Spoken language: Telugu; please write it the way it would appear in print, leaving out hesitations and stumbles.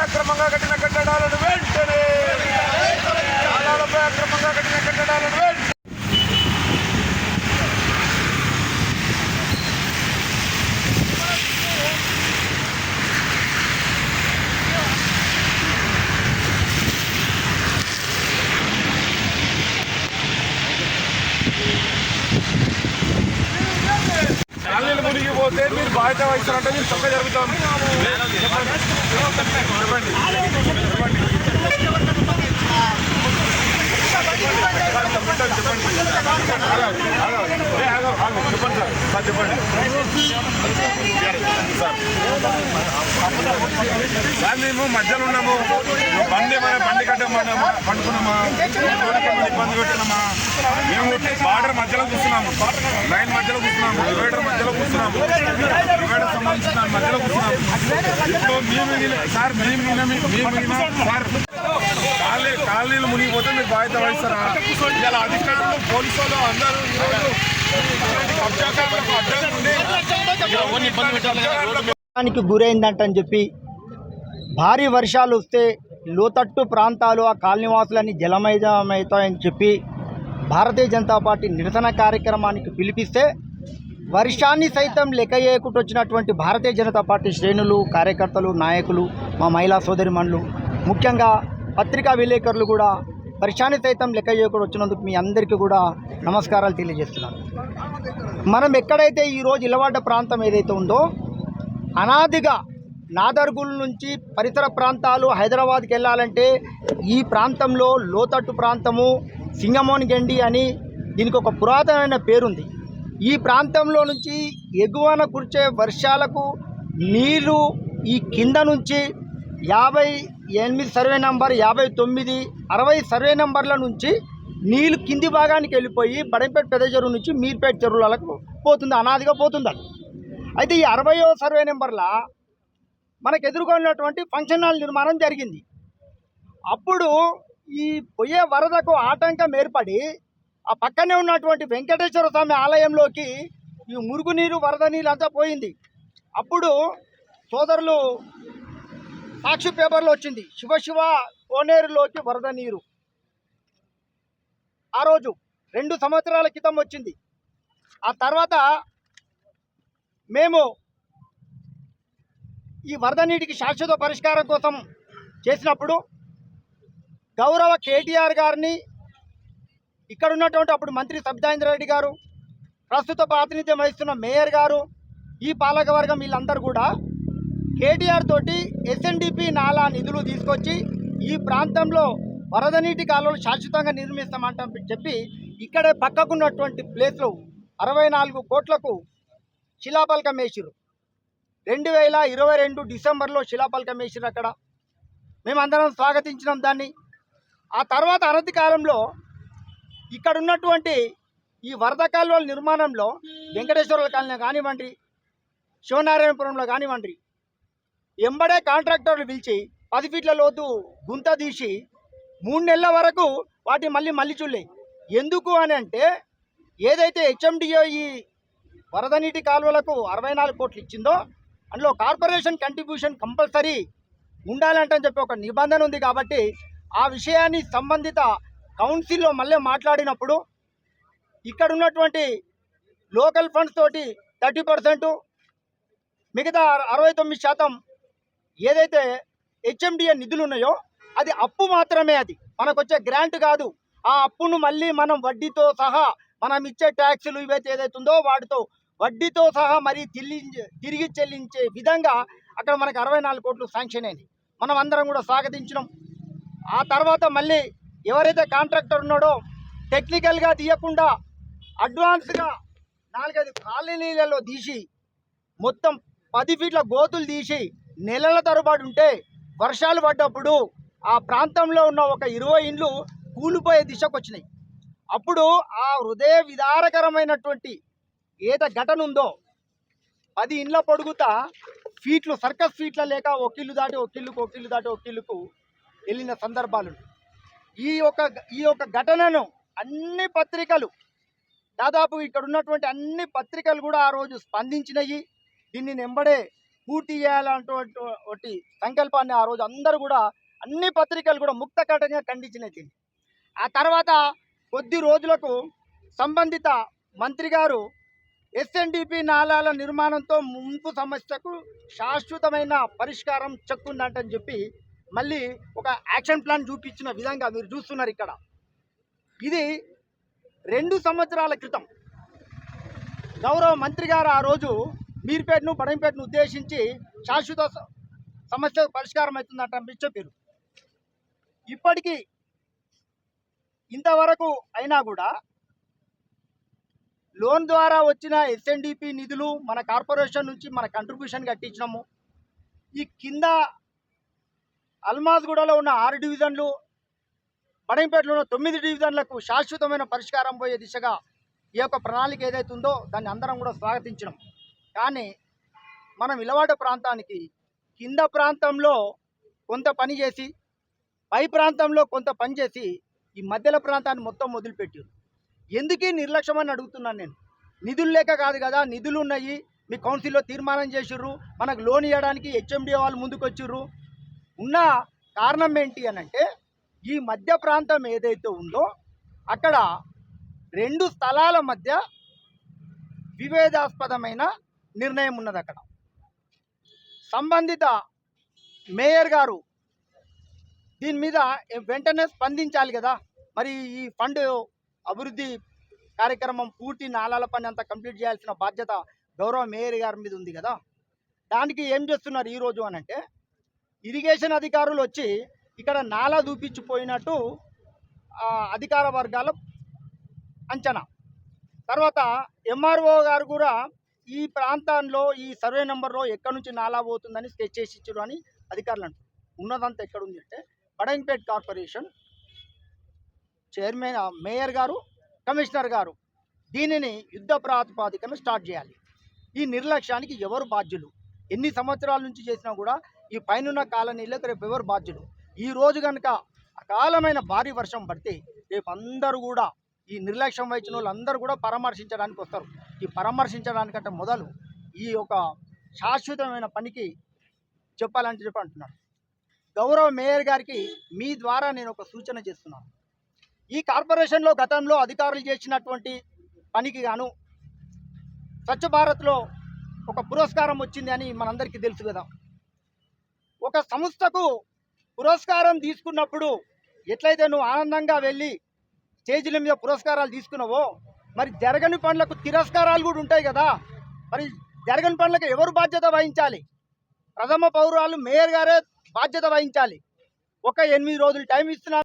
అక్రమంగా కట్టిన కట్టడాలను వెంటనే అక్రమంగా కట్టిన కట్టడాలను వెంటనే కాలనీలు మునిగిపోతే మీరు బాధ్యత వహిస్తారంటే మీరు చక్క జరుగుతాం. సార్ మేము మధ్యలో ఉన్నాము. బండి కట్టమన్నామా, పండుకున్నామా, ఇబ్బంది పెట్టినామా? మేము బార్డర్ మధ్యలో కూర్చున్నాము, లైన్ మధ్యలో కూర్చున్నాము, డివైడర్ మధ్యలో కూర్చున్నాము, డివైడర్ సంబంధించిన మధ్యలో కూర్చున్నాము. ఇప్పుడు సార్ సార్ కాలనీలు మునిగిపోతే మీరు బాధ్యత వహిస్తారా? ఇలా అధికారులు పోలీసు వాళ్ళు అందరూ గురైందంటని చెప్పి భారీ వర్షాలు వస్తే లోతట్టు ప్రాంతాలు ఆ కాలనీవాసులన్నీ జలమయమవుతాయని చెప్పి భారతీయ జనతా పార్టీ నిరసన కార్యక్రమానికి పిలిపిస్తే వర్షాన్ని సైతం లెక్క చేయకుండా వచ్చినటువంటి భారతీయ జనతా పార్టీ శ్రేణులు, కార్యకర్తలు, నాయకులు, మా మహిళా సోదరిమణులు, ముఖ్యంగా పత్రికా విలేకరులు కూడా వర్షాన్ని సైతం లెక్క చేయకుండా వచ్చినందుకు మీ అందరికీ కూడా నమస్కారాలు తెలియజేస్తున్నాను. మనం ఎక్కడైతే ఈరోజు ఇలవాడ ప్రాంతం ఏదైతే ఉందో అనాదిగా నాదర్గుల్ నుంచి పరిసర ప్రాంతాలు హైదరాబాద్కి వెళ్ళాలంటే ఈ ప్రాంతంలో లోతట్టు ప్రాంతము సింగమోన్ గండి అని దీనికి ఒక పురాతనమైన పేరుంది. ఈ ప్రాంతంలో నుంచి ఎగువన కురిచే వర్షాలకు నీరు ఈ కింద నుంచి 58 సర్వే నంబర్, 59, 60 సర్వే నంబర్ల నుంచి నీళ్ళు కింది భాగానికి వెళ్ళిపోయి బడంపేట పెద్ద చెరువు నుంచి మీర్పేట చెరువులకు పోతుంది, అనాదిగా పోతుంది. అయితే ఈ 60వ సర్వే నెంబర్ల మనకు ఎదుర్కొన్నటువంటి ఫంక్షన్ హాల్ నిర్మాణం జరిగింది. అప్పుడు ఈ పోయే వరదకు ఆటంకం ఏర్పడి ఆ పక్కనే ఉన్నటువంటి వెంకటేశ్వర స్వామి ఆలయంలోకి ఈ మురుగునీరు, వరద నీళ్ళు అంతా పోయింది. అప్పుడు సోదరులు సాక్షి పేపర్లో వచ్చింది, శివ కోనేరులోకి వరద నీరు. ఆ రోజు 2 సంవత్సరాల క్రితం వచ్చింది. ఆ తర్వాత మేము ఈ వరద నీటికి శాశ్వత పరిష్కారం కోసం చేసినప్పుడు గౌరవ కేటీఆర్ గారిని, ఇక్కడ ఉన్నటువంటి అప్పుడు మంత్రి సబితాయింద్ర రెడ్డి గారు, ప్రస్తుత ప్రాతినిధ్యం వహిస్తున్న మేయర్ గారు, ఈ పాలకవర్గం వీళ్ళందరూ కూడా కేటీఆర్ తోటి ఎస్ఎన్డిపి నాలా నిధులు తీసుకొచ్చి ఈ ప్రాంతంలో వరద నీటి కాలువలు శాశ్వతంగా నిర్మిస్తామంటని చెప్పి ఇక్కడే పక్కకున్నటువంటి ప్లేస్లో 64 కోట్లకు శిలాపలకం వేసిరు. 2022 డిసెంబర్లో శిలాపలకం వేసిరు. అక్కడ మేమందరం స్వాగతించినాం దాన్ని. ఆ తర్వాత అనతి కాలంలో ఇక్కడ ఉన్నటువంటి ఈ వరద కాలువల నిర్మాణంలో వెంకటేశ్వరుల కాలనీ కానివ్వండి, శివనారాయణపురంలో కానివ్వండి, ఎంబడే కాంట్రాక్టర్లు పిలిచి 10 ఫీట్ల లోతు గుంత తీసి 3 నెలల వరకు వాటి మళ్ళీ చూడలే. ఎందుకు అని అంటే ఏదైతే హెచ్ఎండిఏ ఈ వరద నీటి కాలువలకు 64 కోట్లు ఇచ్చిందో అందులో కార్పొరేషన్ కంట్రిబ్యూషన్ కంపల్సరీ ఉండాలంటని చెప్పి ఒక నిబంధన ఉంది. కాబట్టి ఆ విషయాన్ని సంబంధిత కౌన్సిల్లో మళ్ళీ మాట్లాడినప్పుడు ఇక్కడ ఉన్నటువంటి లోకల్ ఫండ్స్ తోటి 30%, మిగతా 69% ఏదైతే హెచ్ఎండిఏ నిధులు ఉన్నాయో అది అప్పు మాత్రమే, అది మనకు వచ్చే గ్రాంట్ కాదు. ఆ అప్పును మళ్ళీ మనం వడ్డీతో సహా మనం ఇచ్చే ట్యాక్సులు ఇవైతే ఏదైతుందో వాటితో వడ్డీతో సహా మరి తిరిగి చెల్లించే విధంగా అక్కడ మనకు 64 కోట్లు శాంక్షన్ అయింది. మనం అందరం కూడా స్వాగతించినాం. ఆ తర్వాత మళ్ళీ ఎవరైతే కాంట్రాక్టర్ ఉన్నాడో టెక్నికల్గా తీయకుండా అడ్వాన్స్గా 4-5 కాలనీలలో తీసి మొత్తం 10 ఫీట్ల గోతులు తీసి నెలల తరబడి ఉంటే వర్షాలు పడ్డప్పుడు ఆ ప్రాంతంలో ఉన్న ఒక 20 ఇండ్లు కూలిపోయే దిశకు వచ్చినాయి. అప్పుడు ఆ హృదయ విదారకరమైనటువంటి ఏదో ఘటన ఉందో 10 ఇండ్ల పొడుగుతా ఫీట్లు, సర్కస్ ఫీట్ల లేక ఒకిల్లు దాటి ఒకిల్లుకు వెళ్ళిన సందర్భాలు. ఈ యొక్క ఘటనను అన్ని పత్రికలు దాదాపు ఇక్కడ ఉన్నటువంటి అన్ని పత్రికలు కూడా ఆ రోజు స్పందించినాయి. దీన్ని వెంబడే పూర్తి చేయాలన్నటువంటి సంకల్పాన్ని ఆ రోజు అందరూ కూడా అన్ని పత్రికలు కూడా ముక్తకంఠంగా ఖండించినాయి. ఆ తర్వాత కొద్ది రోజులకు సంబంధిత మంత్రి గారు ఎస్ఎన్డిపి నాలాల నిర్మాణంతో ముంపు సమస్యకు శాశ్వతమైన పరిష్కారం చెక్కుందంటని చెప్పి మళ్ళీ ఒక యాక్షన్ ప్లాన్ చూపించిన విధంగా మీరు చూస్తున్నారు ఇక్కడ. ఇది 2 సంవత్సరాల క్రితం గౌరవ మంత్రి గారు ఆ రోజు మీర్పేటను బడంపేటను ఉద్దేశించి శాశ్వత సమస్య పరిష్కారం అవుతుందంట చెప్పారు. ఇప్పటికీ ఇంతవరకు అయినా కూడా లోన్ ద్వారా వచ్చిన ఎస్ఎన్డిపి నిధులు మన కార్పొరేషన్ నుంచి మన కంట్రిబ్యూషన్ కట్టించినాము. ఈ కింద అల్మాజ్గూడలో ఉన్న 6 డివిజన్లు, బడంపేటలో ఉన్న 9 డివిజన్లకు శాశ్వతమైన పరిష్కారం పోయే దిశగా ఈ యొక్క ప్రణాళిక ఏదైతే ఉందో దాన్ని అందరం కూడా స్వాగతించినాం. కానీ మనం ఇలవాడ ప్రాంతానికి కింద ప్రాంతంలో కొంత పని చేసి, పై ప్రాంతంలో కొంత పని చేసి, ఈ మధ్యలో ప్రాంతాన్ని మొత్తం వదిలిపెట్టారు. ఎందుకీ నిర్లక్ష్యం అని అడుగుతున్నాను నేను. నిధులు లేక కాదు కదా, నిధులు ఉన్నాయి, మీ కౌన్సిల్లో తీర్మానం చేసిర్రు, మనకు లోన్ ఇవ్వడానికి హెచ్ఎండి వాళ్ళు ముందుకు వచ్చిర్రు. ఉన్న కారణం ఏంటి అని అంటే ఈ మధ్య ప్రాంతం ఏదైతే ఉందో అక్కడ 2 స్థలాల మధ్య వివేదాస్పదమైన నిర్ణయం ఉన్నది. అక్కడ సంబంధిత మేయర్ గారు దీని మీద వెంటనే స్పందించాలి కదా. మరి ఈ ఫండ్ అభివృద్ధి కార్యక్రమం పూర్తి నాలాల పని అంతా కంప్లీట్ చేయాల్సిన బాధ్యత గౌరవ మేయర్ గారి మీద ఉంది కదా. దానికి ఏం చేస్తున్నారు ఈరోజు అని అంటే ఇరిగేషన్ అధికారులు వచ్చి ఇక్కడ నాలా చూపించిపోయినట్టు అధికార వర్గాల అంచనా. తర్వాత ఎంఆర్ఓ గారు కూడా ఈ ప్రాంతంలో ఈ సర్వే నెంబర్లో ఎక్కడి నుంచి నాలా పోతుందని స్కెచ్ చేసి ఇచ్చారు అని అధికారులు అంటారు. ఉన్నదంతా ఎక్కడుంది అంటే బడంపేట్ కార్పొరేషన్ చైర్మన్ మేయర్ గారు, కమిషనర్ గారు దీనిని యుద్ధ ప్రాతిపాదికన స్టార్ట్ చేయాలి. ఈ నిర్లక్ష్యానికి ఎవరు బాధ్యులు? ఎన్ని సంవత్సరాల నుంచి చేసినా కూడా ఈ పైనున్న కాలనీలకు రేపు ఎవరు బాధ్యులు? ఈ రోజు కనుక అకాలమైన భారీ వర్షం పడితే రేపు అందరూ కూడా ఈ నిర్లక్ష్యం వహించిన వాళ్ళందరూ కూడా పరామర్శించడానికి వస్తారు. ఈ పరామర్శించడానికంటే మొదలు ఈ యొక్క శాశ్వతమైన పనికి చెప్పాలని చెప్పి అంటున్నారు. గౌరవ మేయర్ గారికి మీ ద్వారా నేను ఒక సూచన చేస్తున్నాను. ఈ కార్పొరేషన్లో గతంలో అధికారులు చేసినటువంటి పనికి గాను స్వచ్ఛ భారత్లో ఒక పురస్కారం వచ్చింది అని మనందరికీ తెలుసు కదా. ఒక సంస్థకు పురస్కారం తీసుకున్నప్పుడు ఎట్లయితే నువ్వు ఆనందంగా వెళ్ళి స్టేజీల మీద పురస్కారాలు తీసుకున్నావో మరి జరగని పనులకు తిరస్కారాలు కూడా ఉంటాయి కదా. మరి జరగని పనులకు ఎవరు బాధ్యత వహించాలి? ప్రథమ పౌరాలు మేయర్ గారే బాధ్యత వహించాలి. ఒక 8 రోజులు టైం ఇస్తున్నారు.